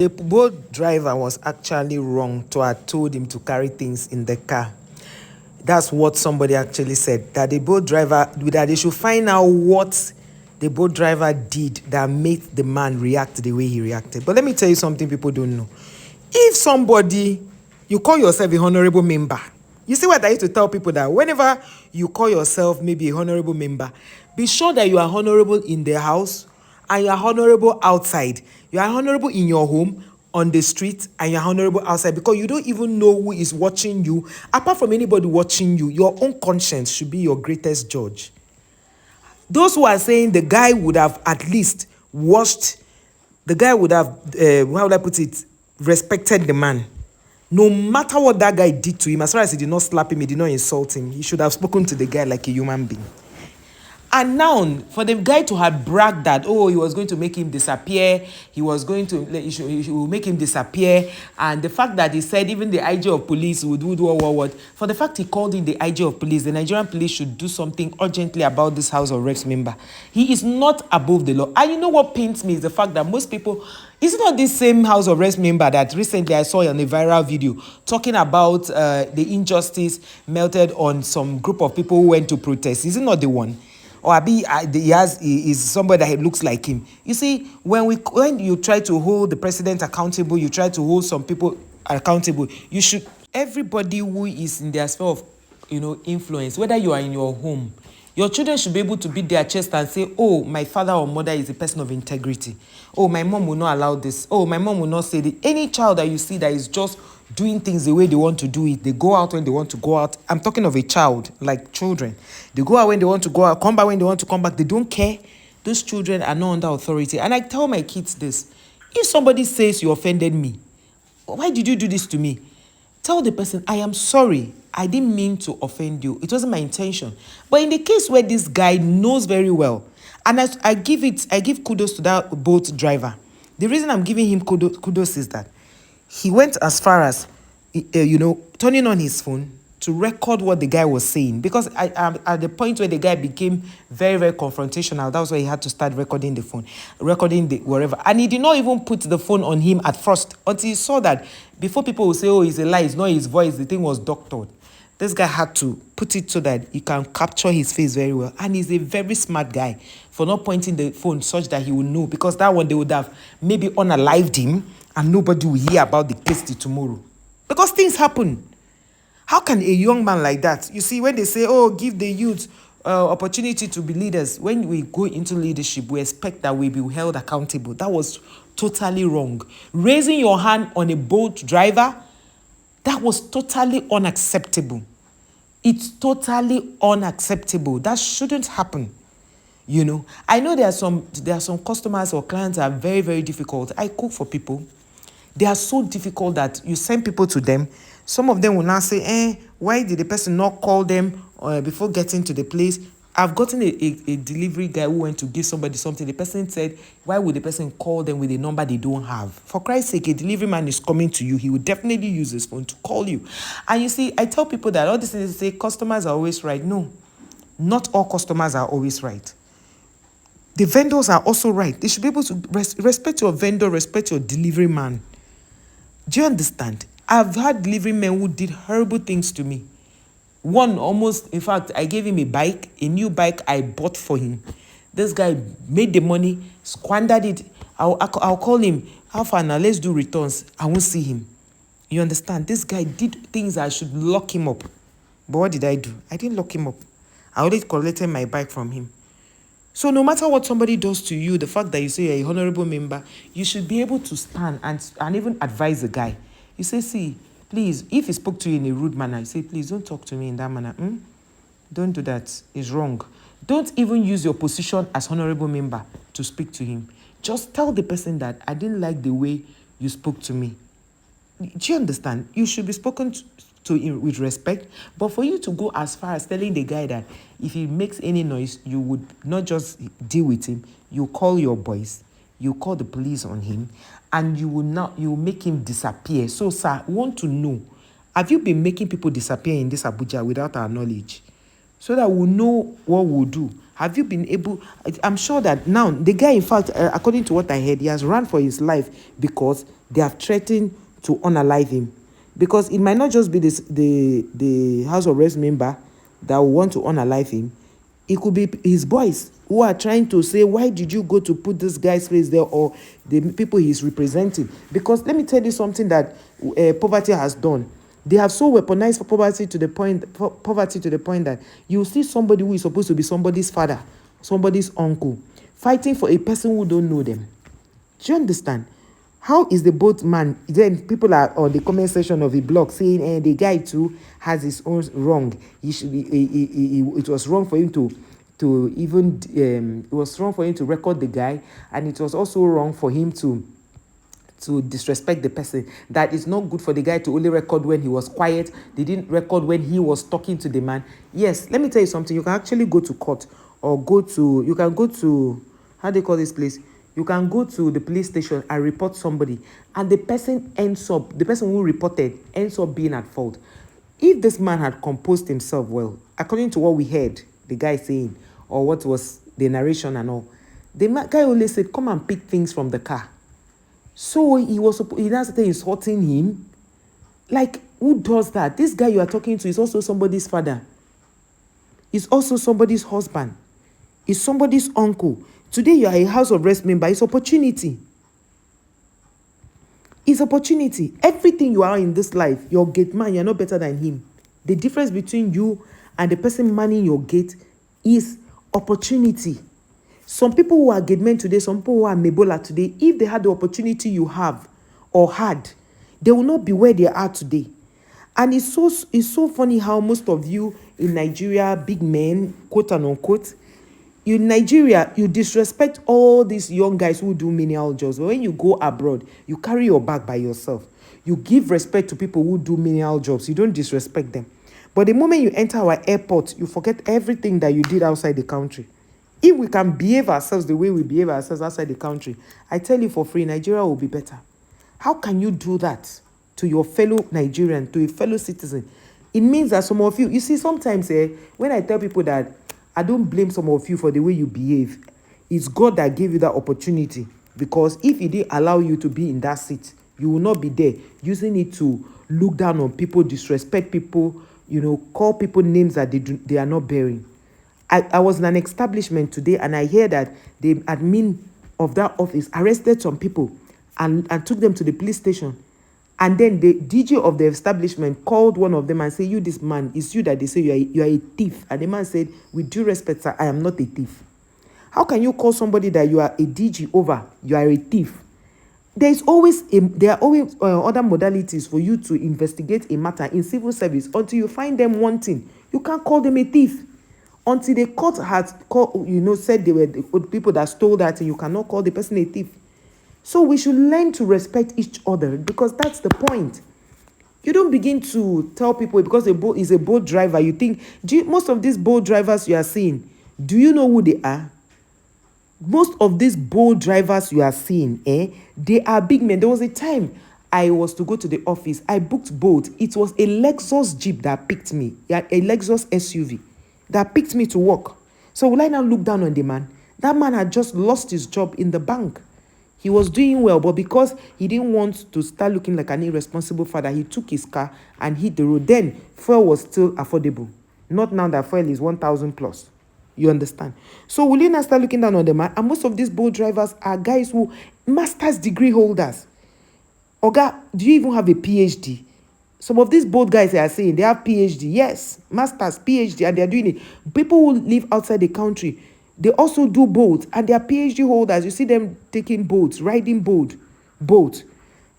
The boat driver was actually wrong to have told him to carry things in the car. That's what somebody actually said. That the boat driver, that they should find out what the boat driver did that made the man react the way he reacted. But let me tell you something people don't know. If somebody, you call yourself a honorable member, you see what I used to tell people, that whenever you call yourself maybe a honorable member, be sure that you are honorable in the house and you are honorable outside. You are honorable in your home, on the street, and you're honorable outside, because you don't even know who is watching you. Apart from anybody watching you, your own conscience should be your greatest judge. Those who are saying the guy would have at least watched, the guy would have, how would I put it, respected the man. No matter what that guy did to him, as far as he did not slap him, he did not insult him, he should have spoken to the guy like a human being. And now, for the guy to have bragged that, oh, he was going to make him disappear, he will make him disappear, and the fact that he said even the IG of police would do what, for the fact he called in the IG of police, the Nigerian police should do something urgently about this House of Reps member. He is not above the law. And you know what pains me is the fact that most people, is it not this same House of Reps member that recently I saw on a viral video talking about the injustice melted on some group of people who went to protest? Is it not the one? Or he is somebody that looks like him. You see, when you try to hold the president accountable, you try to hold some people accountable. You should, everybody who is in their sphere of influence, whether you are in your home, your children should be able to beat their chest and say, oh, my father or mother is a person of integrity. Oh, my mom will not allow this. Oh, my mom will not say this. Any child that you see that is just doing things the way they want to do it, they go out when they want to go out. I'm talking of a child, like children. They go out when they want to go out, come back when they want to come back. They don't care. Those children are not under authority. And I tell my kids this: if somebody says you offended me, why did you do this to me? Tell the person, I am sorry. I didn't mean to offend you. It wasn't my intention. But in the case where this guy knows very well, and I give kudos to that boat driver. The reason I'm giving him kudos is that he went as far as, turning on his phone to record what the guy was saying. Because at the point where the guy became very, very confrontational, that was why he had to start recording the phone, recording the wherever. And he did not even put the phone on him at first until he saw that before people would say, oh, it's a lie, it's not his voice, the thing was doctored. This guy had to put it so that he can capture his face very well. And he's a very smart guy for not pointing the phone such that he would know. Because that one, they would have maybe unalived him and nobody will hear about the case till tomorrow. Because things happen. How can a young man like that, you see, when they say, oh, give the youth opportunity to be leaders, when we go into leadership, we expect that we be held accountable. That was totally wrong. Raising your hand on a boat driver, that was totally unacceptable. It's totally unacceptable. That shouldn't happen. I know there are some customers or clients that are very, very difficult. I cook for people. They are so difficult that you send people to them. Some of them will now say, why did the person not call them before getting to the place? I've gotten a delivery guy who went to give somebody something. The person said, why would the person call them with a number they don't have? For Christ's sake, a delivery man is coming to you. He would definitely use his phone to call you. And you see, I tell people that all these things, they say customers are always right. No, not all customers are always right. The vendors are also right. They should be able to respect your vendor, respect your delivery man. Do you understand? I've had delivery men who did horrible things to me. One almost, in fact, I gave him a new bike I bought for him. This guy made the money, squandered it. I'll call him, how far now, let's do returns. I won't see him. You understand? This guy did things I should lock him up. But what did I do? I didn't lock him up. I already collected my bike from him. So no matter what somebody does to you, the fact that you say you're a honorable member, you should be able to stand and even advise the guy. You say, see, please, if he spoke to you in a rude manner, you say, please don't talk to me in that manner. Don't do that. It's wrong. Don't even use your position as honorable member to speak to him. Just tell the person that I didn't like the way you spoke to me. Do you understand? You should be spoken to with respect, but for you to go as far as telling the guy that if he makes any noise, you would not just deal with him, you call your boys, you call the police on him, and you will make him disappear. So, sir, I want to know, have you been making people disappear in this Abuja without our knowledge? So that we'll know what we'll do. Have you been able? I'm sure that now the guy, in fact, according to what I heard, he has run for his life because they have threatened to unalive him. Because it might not just be the House of Reps member that will want to unalive him. It could be his boys who are trying to say, why did you go to put this guy's face there, or the people he's representing? Because let me tell you something that poverty has done. They have so weaponized poverty to the point that you see somebody who is supposed to be somebody's father, somebody's uncle, fighting for a person who don't know them. Do you understand? How is the boat man? Then people are on the comment section of the blog saying, the guy too has his own wrong. He should be. It was wrong for him to even. It was wrong for him to record the guy, and it was also wrong for him to disrespect the person. That it's not good for the guy to only record when he was quiet. They didn't record when he was talking to the man. Yes, let me tell you something. You can actually go to court, or you can go to, how do you call this place? You can go to the police station and report somebody, and the person who reported ends up being at fault. If this man had composed himself well, according to what we heard the guy saying, or what was the narration and all, the guy only said, come and pick things from the car. So he now started insulting him. Like, who does that? This guy you are talking to is also somebody's father. He's also somebody's husband. He's somebody's uncle. Today you are a House of Reps member. It's opportunity. It's opportunity. Everything you are in this life, your gate man, you're not better than him. The difference between you and the person manning your gate is opportunity. Some people who are gate men today, some people who are Mebola today, if they had the opportunity you have or had, they will not be where they are today. And it's so funny how most of you in Nigeria, big men, quote and unquote, in Nigeria, you disrespect all these young guys who do menial jobs. But when you go abroad, you carry your bag by yourself. You give respect to people who do menial jobs. You don't disrespect them. But the moment you enter our airport, you forget everything that you did outside the country. If we can behave ourselves the way we behave ourselves outside the country, I tell you for free, Nigeria will be better. How can you do that to your fellow Nigerian, to a fellow citizen? It means that some of you see, sometimes when I tell people that I don't blame some of you for the way you behave, it's God that gave you that opportunity. Because if He didn't allow you to be in that seat, you will not be there, using it to look down on people, disrespect people, call people names that they are not bearing. I was in an establishment today, and I hear that the admin of that office arrested some people and took them to the police station. And then the DJ of the establishment called one of them and said, you, this man, it's you that they say you are a thief. And the man said, with due respect, sir, I am not a thief. How can you call somebody that you are a DG over, you are a thief? There are always other modalities for you to investigate a matter in civil service until you find them wanting. You can't call them a thief. Until the court has said they were the people that stole that, and you cannot call the person a thief. So we should learn to respect each other, because that's the point. You don't begin to tell people because a boat is a boat driver. You think, most of these boat drivers you are seeing, do you know who they are? Most of these boat drivers you are seeing, they are big men. There was a time I was to go to the office. I booked boat. It was a Lexus Jeep that picked me, a Lexus SUV that picked me to work. So will I now look down on the man? That man had just lost his job in the bank. He was doing well, but because he didn't want to start looking like an irresponsible father, he took his car and hit the road. Then fuel was still affordable. Not now that fuel is 1,000 plus. You understand? So will you now start looking down on the man? And most of these boat drivers are guys who master's degree holders. Oga, do you even have a PhD? Some of these boat guys are saying they have PhD. Yes, masters, PhD, and they're doing it. People who live outside the country, they also do boats, and they are PhD holders. You see them taking boats, riding boat.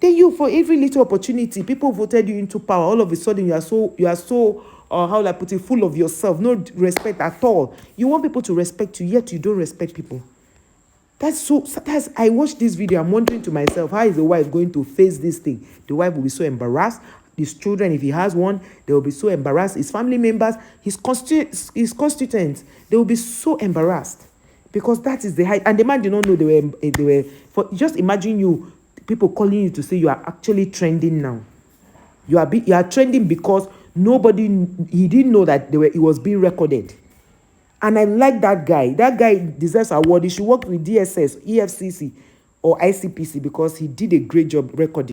Then you, for every little opportunity, people voted you into power. All of a sudden, you are so how will I put it, full of yourself, no respect at all. You want people to respect you, yet you don't respect people. I watched this video. I'm wondering to myself, how is the wife going to face this thing? The wife will be so embarrassed. His children, if he has one, they will be so embarrassed. His family members, his constituents, they will be so embarrassed, because that is the height. And the man did not know they were. Just imagine you, people calling you to say you are actually trending now. You are trending because he didn't know that it was being recorded. And I like that guy. That guy deserves award. He should work with DSS, EFCC, or ICPC because he did a great job recording.